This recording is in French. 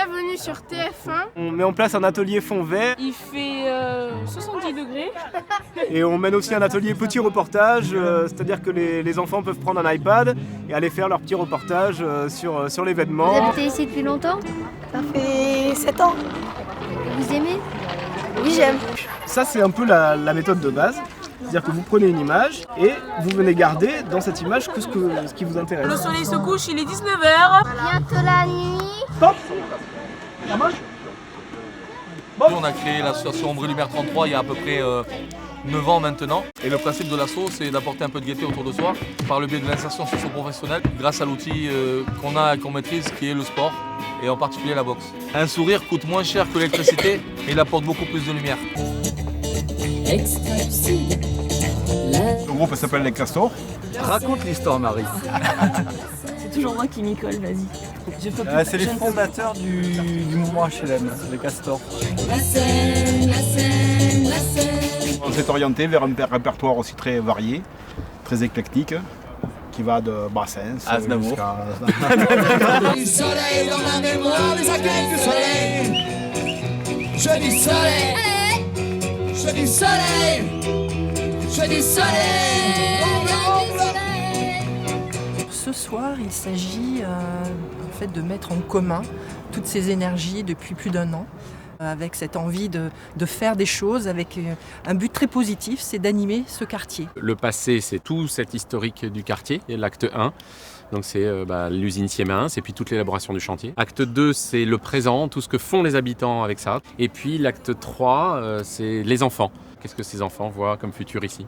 bienvenue sur TF1. On met en place un atelier fond vert. Il fait 70 degrés. Et on mène aussi un atelier petit reportage, c'est-à-dire que les enfants peuvent prendre un iPad et aller faire leur petit reportage sur l'événement. Vous habitez ici depuis longtemps? Ça fait 7 ans. Vous aimez? Oui, j'aime. Ça, c'est un peu la méthode de base. C'est-à-dire que vous prenez une image et vous venez garder dans cette image que ce qui vous intéresse. Le soleil se couche, il est 19h. Bientôt la nuit. Stop! Ça marche? On a créé l'association Ombre Lumière 33 il y a à peu près 9 ans maintenant. Et le principe de l'asso, c'est d'apporter un peu de gaieté autour de soi par le biais de l'insertion socio-professionnelle grâce à l'outil qu'on maîtrise qui est le sport et en particulier la boxe. Un sourire coûte moins cher que l'électricité et il apporte beaucoup plus de lumière. Le groupe s'appelle Les Castors. Raconte l'histoire, Marie. C'est toujours moi qui m'y colle, vas-y. C'est les fondateurs du mouvement HLM, les Castors. On s'est orienté vers un répertoire aussi très varié, très éclectique, qui va de Brassens Aznavour. jusqu'à... Du soleil dans la mémoire des accueils du soleil. Je dis soleil. Je dis soleil. Je dis soleil. Ce soir, il s'agit en fait de mettre en commun toutes ces énergies depuis plus d'1 an, avec cette envie de faire des choses, avec un but très positif, c'est d'animer ce quartier. Le passé, c'est tout cet historique du quartier, l'acte 1. Donc c'est l'usine Siemens et puis toute l'élaboration du chantier. Acte 2, c'est le présent, tout ce que font les habitants avec ça. Et puis l'acte 3, c'est les enfants. Qu'est-ce que ces enfants voient comme futur ici ?